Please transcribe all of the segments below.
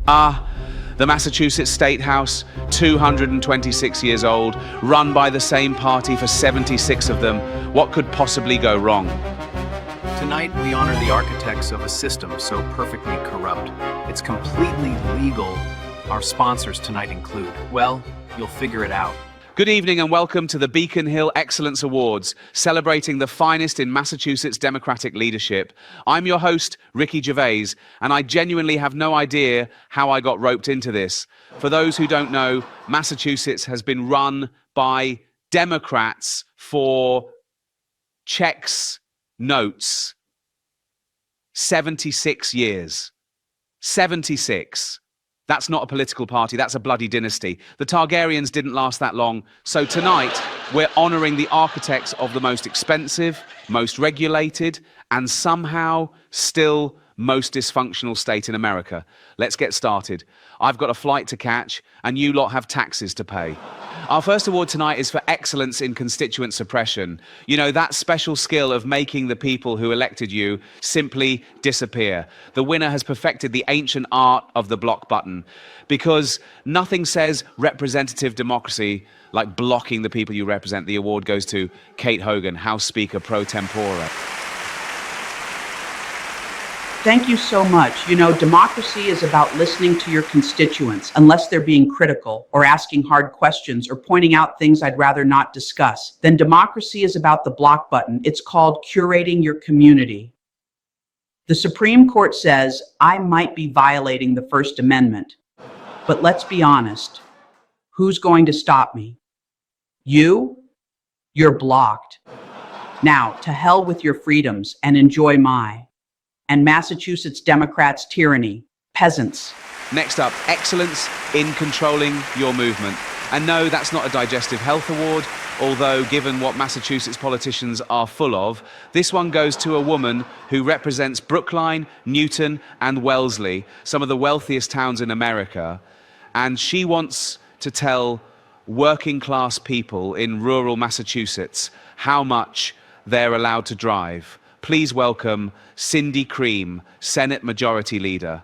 The Massachusetts State House, 226 years old, run by the same party for 76 of them. What could possibly go wrong? Tonight, we honor the architects of a system so perfectly corrupt. It's completely legal. Our sponsors tonight include, well, you'll figure it out. Good evening and welcome to the Beacon Hill Excellence Awards, celebrating the finest in Massachusetts Democratic leadership. I'm your host, Ricky Gervais, and I genuinely have no idea how I got roped into this. For those who don't know, Massachusetts has been run by Democrats for checks, notes, 76 years. 76. That's not a political party, that's a bloody dynasty. The Targaryens didn't last that long, so tonight we're honoring the architects of the most expensive, most regulated, and somehow still most dysfunctional state in America. Let's get started. I've got a flight to catch, and you lot have taxes to pay. Our first award tonight is for excellence in constituent suppression. You know, that special skill of making the people who elected you simply disappear. The winner has perfected the ancient art of the block button, because nothing says representative democracy like blocking the people you represent. The award goes to Kate Hogan, House Speaker pro tempore. Thank you so much. You know, democracy is about listening to your constituents, unless they're being critical or asking hard questions or pointing out things I'd rather not discuss. Then democracy is about the block button. It's called curating your community. The Supreme Court says I might be violating the First Amendment, but let's be honest. Who's going to stop me? You? You're blocked. Now, to hell with your freedoms and enjoy and Massachusetts Democrats' tyranny, peasants. Next up, excellence in controlling your movement. And no, that's not a digestive health award, although given what Massachusetts politicians are full of, this one goes to a woman who represents Brookline, Newton, and Wellesley, some of the wealthiest towns in America. And she wants to tell working class people in rural Massachusetts how much they're allowed to drive. Please welcome Cindy Cream, Senate Majority Leader.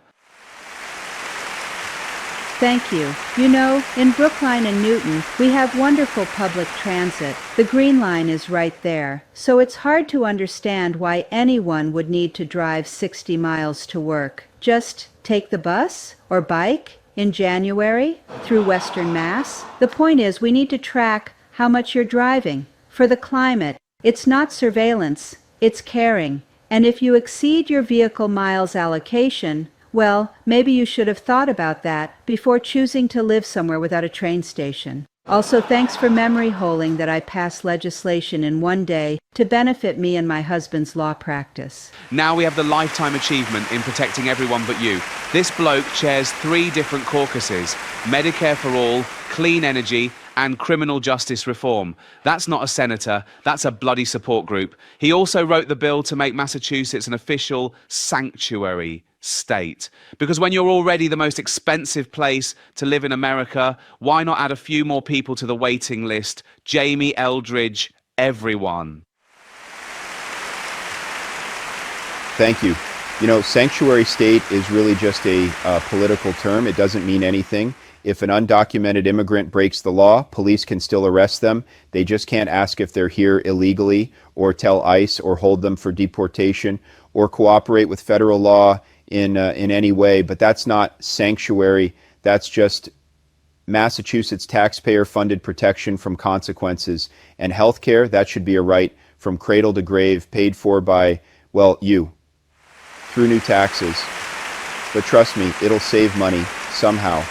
Thank you. You know, in Brookline and Newton, we have wonderful public transit. The Green Line is right there, so it's hard to understand why anyone would need to drive 60 miles to work. Just take the bus or bike in January through Western Mass. The point is, we need to track how much you're driving. For the climate, it's not surveillance. It's caring, and if you exceed your vehicle miles allocation, well, maybe you should have thought about that before choosing to live somewhere without a train station. Also, thanks for memory holing that I passed legislation in one day to benefit me and my husband's law practice. Now we have the lifetime achievement in protecting everyone but you. This bloke chairs 3 different caucuses: Medicare for all, clean energy, and criminal justice reform. That's not a senator, that's a bloody support group. He also wrote the bill to make Massachusetts an official sanctuary state. Because when you're already the most expensive place to live in America, why not add a few more people to the waiting list? Jamie Eldridge, everyone. Thank you. You know, sanctuary state is really just a political term. It doesn't mean anything. If an undocumented immigrant breaks the law, police can still arrest them. They just can't ask if they're here illegally or tell ICE or hold them for deportation or cooperate with federal law in any way. But that's not sanctuary. That's just Massachusetts taxpayer-funded protection from consequences. And health care, that should be a right from cradle to grave, paid for by, well, you, through new taxes. But trust me, it'll save money somehow.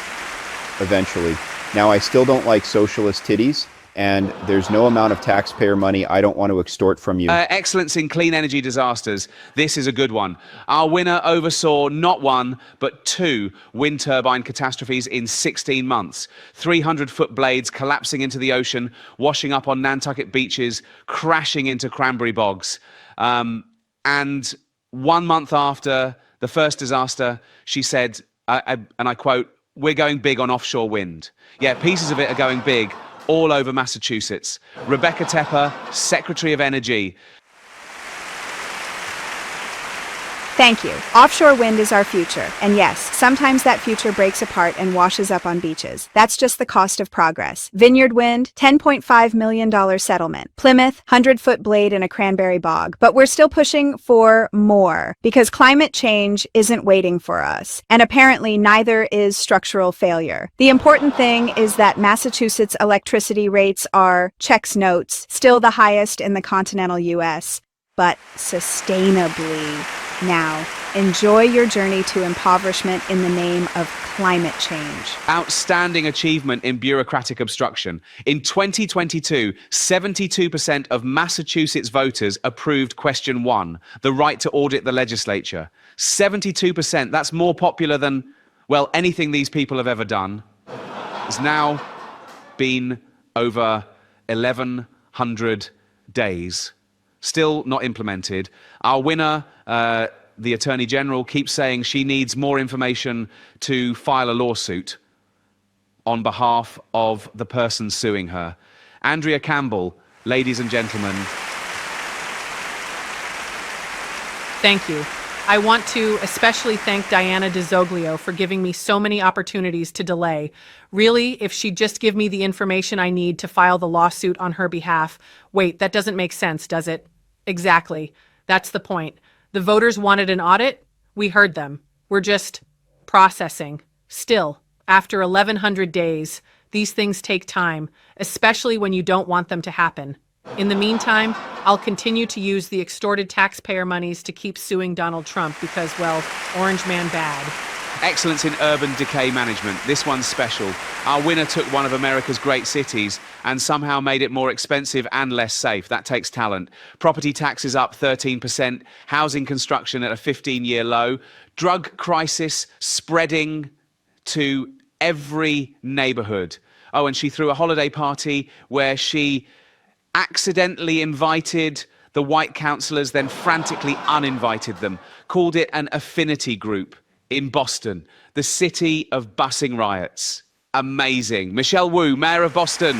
Eventually. Now, I still don't like socialist titties, and there's no amount of taxpayer money I don't want to extort from you. Excellence in clean energy disasters. This is a good one. Our winner oversaw not 1, but 2 wind turbine catastrophes in 16 months. 300-foot blades collapsing into the ocean, washing up on Nantucket beaches, crashing into cranberry bogs. And 1 month after the first disaster, she said, and I quote, "We're going big on offshore wind." Yeah, pieces of it are going big all over Massachusetts. Rebecca Tepper, Secretary of Energy. Thank you. Offshore wind is our future. And yes, sometimes that future breaks apart and washes up on beaches. That's just the cost of progress. Vineyard Wind, $10.5 million settlement. Plymouth, 100-foot blade in a cranberry bog. But we're still pushing for more because climate change isn't waiting for us. And apparently neither is structural failure. The important thing is that Massachusetts electricity rates are, checks notes, still the highest in the continental US, but sustainably. Now, enjoy your journey to impoverishment in the name of climate change. Outstanding achievement in bureaucratic obstruction. In 2022, 72% of Massachusetts voters approved question 1, the right to audit the legislature. 72%, that's more popular than, well, anything these people have ever done. It's now been over 1,100 days. Still not implemented. Our winner, the Attorney General, keeps saying she needs more information to file a lawsuit on behalf of the person suing her. Andrea Campbell, ladies and gentlemen. Thank you. I want to especially thank Diana DeZoglio for giving me so many opportunities to delay. Really, if she'd just give me the information I need to file the lawsuit on her behalf. Wait, that doesn't make sense, does it? Exactly. That's the point. The voters wanted an audit. We heard them. We're just processing. Still, after 1,100 days, these things take time, especially when you don't want them to happen. In the meantime, I'll continue to use the extorted taxpayer monies to keep suing Donald Trump because, well, Orange Man bad. Excellence in urban decay management. This one's special. Our winner took one of America's great cities and somehow made it more expensive and less safe. That takes talent. Property taxes up 13%, housing construction at a 15-year low, drug crisis spreading to every neighborhood. Oh, and she threw a holiday party where she accidentally invited the white councillors, then frantically uninvited them, called it an affinity group in Boston, the city of busing riots. Amazing. Michelle Wu, Mayor of Boston.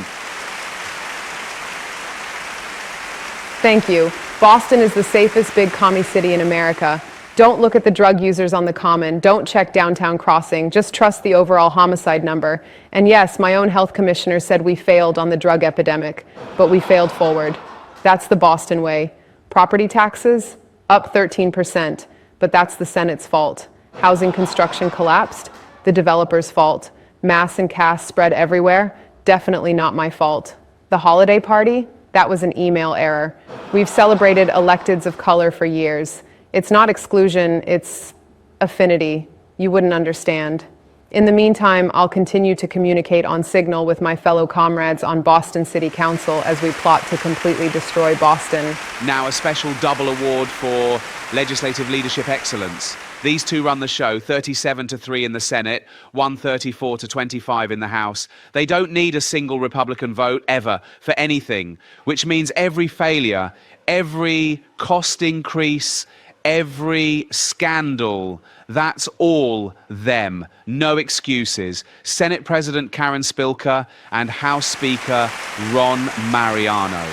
Thank you. Boston is the safest big commie city in America. Don't look at the drug users on the common. Don't check downtown crossing. Just trust the overall homicide number. And yes, my own health commissioner said we failed on the drug epidemic, but we failed forward. That's the Boston way. Property taxes, up 13%, but that's the Senate's fault. Housing construction collapsed, the developer's fault. Mass and caste spread everywhere, definitely not my fault. The holiday party, that was an email error. We've celebrated electeds of color for years. It's not exclusion, it's affinity. You wouldn't understand. In the meantime, I'll continue to communicate on Signal with my fellow comrades on Boston City Council as we plot to completely destroy Boston. Now a special double award for Legislative Leadership Excellence. These two run the show, 37-3 in the Senate, 134-25 in the House. They don't need a single Republican vote ever for anything, which means every failure, every cost increase, every scandal, that's all them. No excuses. Senate President Karen Spilka and House Speaker Ron Mariano.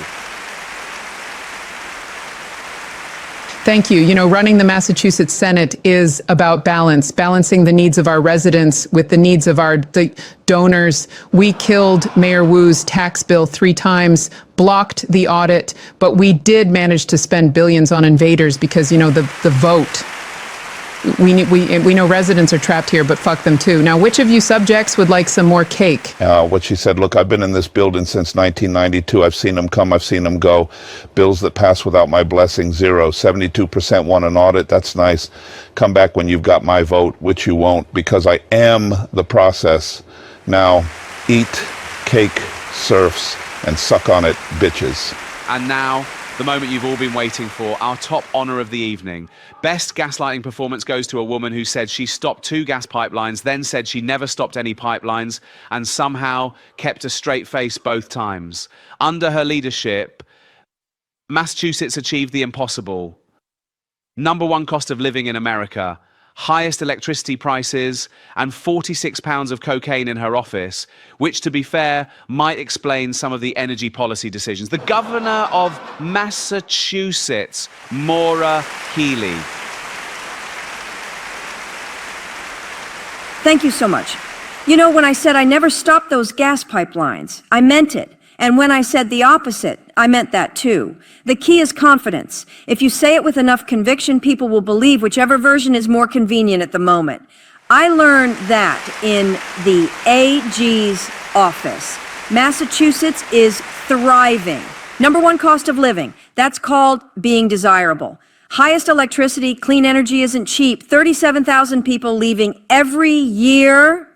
Thank you. You know, running the Massachusetts Senate is about balance, balancing the needs of our residents with the needs of the donors. We killed Mayor Wu's tax bill 3 times, blocked the audit, but we did manage to spend billions on invaders because, you know, the vote. We know residents are trapped here, but fuck them too. Now, which of you subjects would like some more cake? What she said, look, I've been in this building since 1992. I've seen them come, I've seen them go. Bills that pass without my blessing, 0. 72% want an audit, that's nice. Come back when you've got my vote, which you won't, because I am the process. Now, eat cake, serfs, and suck on it, bitches. And now, the moment you've all been waiting for, our top honor of the evening. Best gaslighting performance goes to a woman who said she stopped 2 gas pipelines, then said she never stopped any pipelines, and somehow kept a straight face both times. Under her leadership, Massachusetts achieved the impossible. #1 cost of living in America, highest electricity prices, and 46 pounds of cocaine in her office, which, to be fair, might explain some of the energy policy decisions. The governor of Massachusetts, Maura Healey. Thank you so much. You know, when I said I never stopped those gas pipelines, I meant it. And when I said the opposite, I meant that too. The key is confidence. If you say it with enough conviction, people will believe whichever version is more convenient at the moment. I learned that in the AG's office. Massachusetts is thriving. #1 cost of living. That's called being desirable. Highest electricity, clean energy isn't cheap. 37,000 people leaving every year.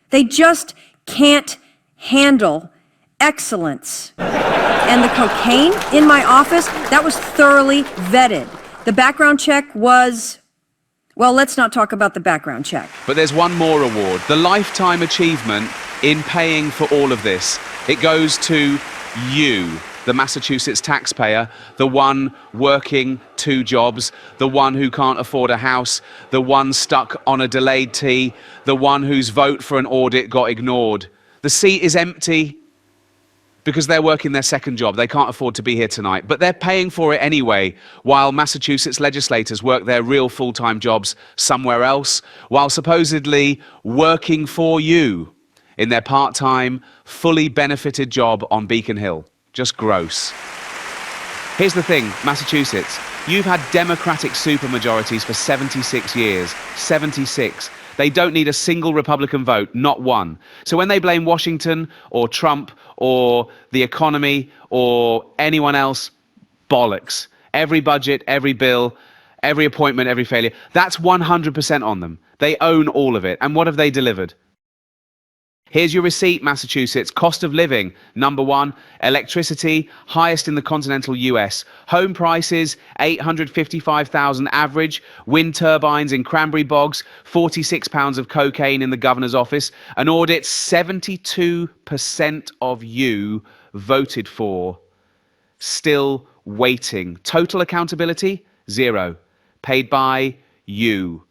They just can't handle excellence. And the cocaine in my office, that was thoroughly vetted. The background check was, well, let's not talk about the background check. But there's one more award, the lifetime achievement in paying for all of this. It goes to you, the Massachusetts taxpayer, the one working 2 jobs, the one who can't afford a house, the one stuck on a delayed T, the one whose vote for an audit got ignored. The seat is empty because they're working their 2nd job. They can't afford to be here tonight, but they're paying for it anyway, while Massachusetts legislators work their real full-time jobs somewhere else, while supposedly working for you in their part-time, fully benefited job on Beacon Hill. Just gross. Here's the thing, Massachusetts, you've had Democratic supermajorities for 76 years. 76. They don't need a single Republican vote, not one. So when they blame Washington or Trump or the economy or anyone else, bollocks. Every budget, every bill, every appointment, every failure, that's 100% on them. They own all of it. And what have they delivered? Here's your receipt, Massachusetts. Cost of living, #1. Electricity, highest in the continental US. Home prices, $855,000 average. Wind turbines in cranberry bogs. 46 pounds of cocaine in the governor's office. An audit 72% of you voted for. Still waiting. Total accountability, 0. Paid by you.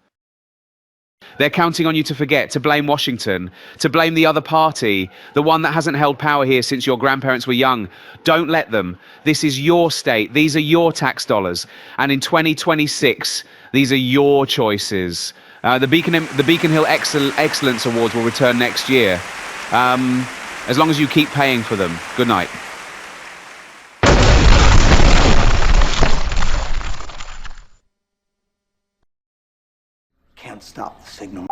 They're counting on you to forget, to blame Washington, to blame the other party, the one that hasn't held power here since your grandparents were young. Don't let them. This is your state. These are your tax dollars. And in 2026, these are your choices. The Beacon Hill Excellence Awards will return next year. As long as you keep paying for them. Good night. Can't stop the signal.